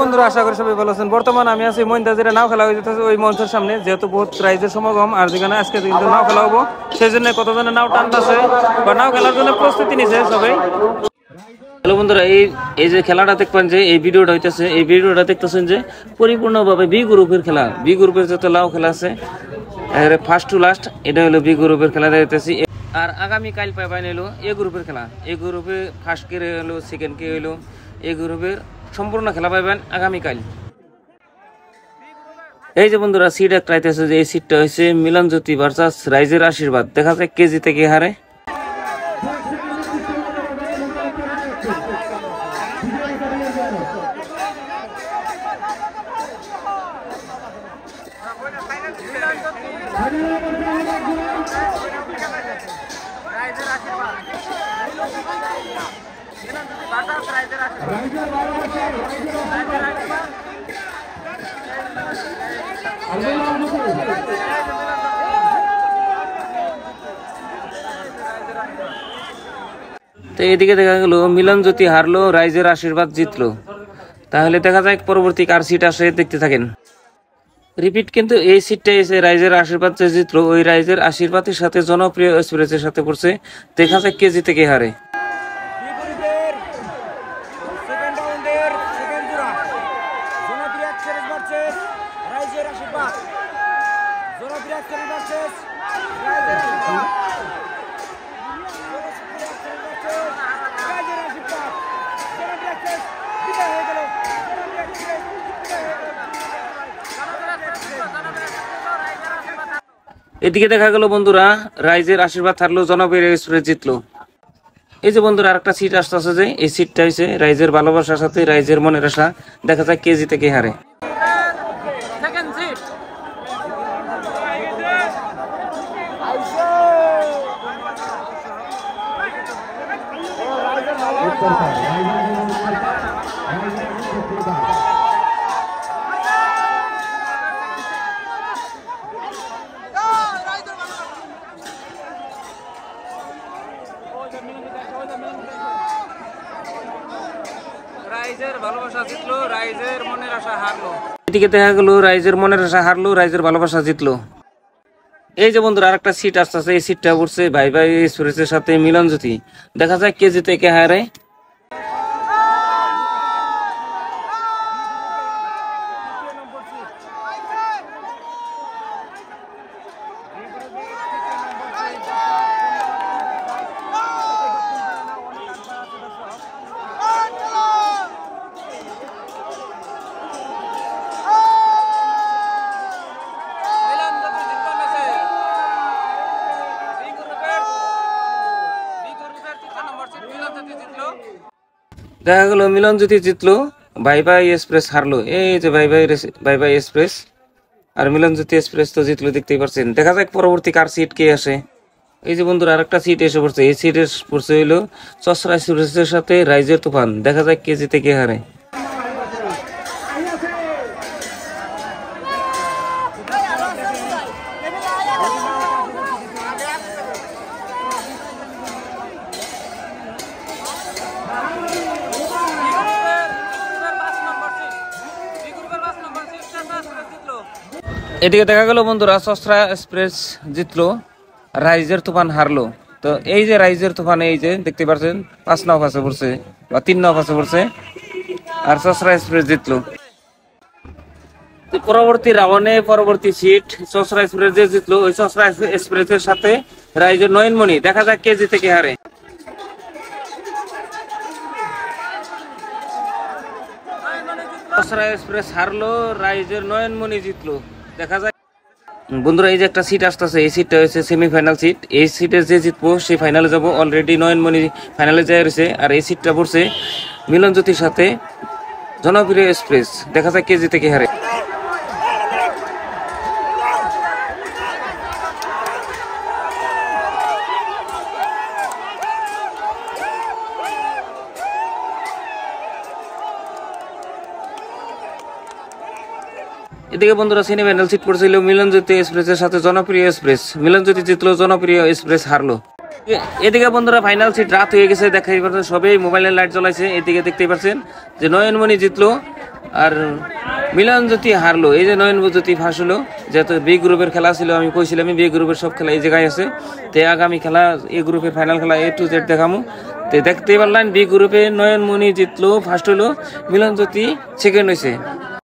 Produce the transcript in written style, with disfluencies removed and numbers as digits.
বন্ধুরা, আশা করি সবাই ভালো আছেন। বর্তমানে আমি আছি মইনতাজিরে নাও খেলা হয়ে যেতেছে ওই মঞ্চের সামনে, যেহেতু বহুত প্রাইজের সমাগম আর যেখানে আজকে কিন্তু নাও খেলা হবো, সেই জন্য কতজনের নাও টানতেছে বা নাও খেলার জন্য প্রস্তুতি নিছে সবাই। হ্যালো বন্ধুরা, এই যে খেলাটা দেখবেন, যে এই ভিডিওটা হইতেছে, এই ভিডিওটা দেখতেছেন যে পরিপূর্ণভাবে বি গ্রুপের খেলা। বি গ্রুপের যত লাও খেলা আছে ফার্স্ট টু লাস্ট, এটা হলো বি গ্রুপের খেলা দেখতেছি। আর আগামী কাল পাইবেন হলো এ গ্রুপের খেলা। এ গ্রুপে ফার্স্ট কে হলো, সেকেন্ড কে হলো, এ গ্রুপের সম্পূর্ণ খেলা পাইবেন আগামীকাল। এই যে বন্ধুরা সিট একটা আইতেছে, যে এই সিটটা হয়েছে মিলনজ্যোতি ভার্সাস রাইজের আশীর্বাদ। দেখা যায় কেজি থেকে হারে। তো এদিকে দেখা গেল মিলনজ্যোতি হারলো, রাইজের আশীর্বাদ জিতলো। তাহলে দেখা যায় পরবর্তী কার সিট আসে, দেখতে থাকেন। রিপিট, কিন্তু এই সিটটা এসে রাইজের আশীর্বাদ যে জিতলো, ওই রাইজের আশীর্বাদের সাথে জনপ্রিয় এক্সপ্রেসের সাথে পড়ছে। দেখা যায় কেজি থেকে হারে। এদিকে দেখা গেল বন্ধুরা রাইজের আশীর্বাদ হারলো, জনপ্রিয় এক্সপ্রেস জিতলো। এই যে বন্ধুরা আরেকটা সিট আসতেছে, যে এই সিটটা হয়েছে রাইজের ভালোবাসার সাথে রাইজের মনের আশা। দেখা যায় কেজি থেকে হারে। রাইজের ভালোবাসা জিতলো, রাইজের মনের আশা হারলো। এদিকে দেখা গেল রাইজের মনের আশা হারলো, রাইজের ভালোবাসা জিতলো। এই যে বন্ধুরা আরেকটা সিট আসতেছে, এই সিটটা পড়ছে ভাই ভাই এক্সপ্রেসের সাথে মিলনজ্যোতি। দেখা যায় কেজি থেকে হারে। দেখা গেল মিলনজ্যোতি জিতলো, ভাই ভাই এক্সপ্রেস হারলো। এই যে ভাই ভাই এক্সপ্রেস আর মিলনজ্যোতি এক্সপ্রেস তো জিতলো, দেখতেই পাচ্ছেন। দেখা যাক পরবর্তী কার সিট কে আসে। এই যে বন্ধুরা আরেকটা সিট এসে পড়ছে, এই সিট পড়ছে হইলো চসরা এক্সপ্রেসের সাথে রাইজের তুফান। দেখা যাক কে জিতে কে হারে। এদিকে দেখা গেল বন্ধুরা চসরা এক্সপ্রেস জিতলো, রাইজের তুফান হারলো। তো এই যে রাইজের তুফান, এই যে দেখতে পাচ্ছেন 5 নাও পাশে পড়ছে বা 3 নাও পাশে পড়ছে, আর চসরা এক্সপ্রেস জিতলো। পরবর্তী রাউন্ডে পরবর্তী সিট চসরা এক্সপ্রেস যে জিতলো, ওই চসরা এক্সপ্রেসের সাথে রাইজের নয়নমণি। দেখা যাক কে জিতে কে হারে। চসরা এক্সপ্রেস হারলো, রাইজের নয়নমণি জিতলো। দেখা যায় বন্ধুরা এই যে একটা সিট আসতেছে, এই সিটটা হচ্ছে সেমিফাইনাল সিট। এই সিটে যে জিতবো সে ফাইনালে যাবো। অলরেডি নয়নমণি ফাইনালে যাই রয়েছে, আর এই সিটটা পড়ছে মিলনজ্যোতির সাথে জনপ্রিয় এক্সপ্রেস। দেখা যায় কে জিতে কে হারে। এদিকে বন্ধুরা সেমিফাইনাল সিট পড়ছিল মিলনজ্যোতি এক্সপ্রেসের সাথে জনপ্রিয় এক্সপ্রেস। মিলনজ্যোতি জিতলো, জনপ্রিয় এক্সপ্রেস হারলো। এদিকে বন্ধুরা ফাইনাল সিট রাত হয়ে গেছে, দেখাই পাচ্ছেন সবাই মোবাইলের লাইট জ্বলাইছে। এদিকে দেখতেই পাচ্ছেন যে নয়নমণি জিতলো আর মিলনজ্যোতি হারলো। এই যে নয়নজ্যোতি ফাঁস হলো, যেহেতু বি গ্রুপের খেলা ছিল, আমি কইছিলাম বি গ্রুপের সব খেলা এই জায়গায় আছে। তো আগামী খেলা এ গ্রুপের ফাইনাল খেলা A to Z দেখামু। তো দেখতেই পারলেন বি গ্রুপে নয়নমণি জিতলো, ফার্স্ট হলো, মিলনজ্যোতি সেকেন্ড হয়েছে।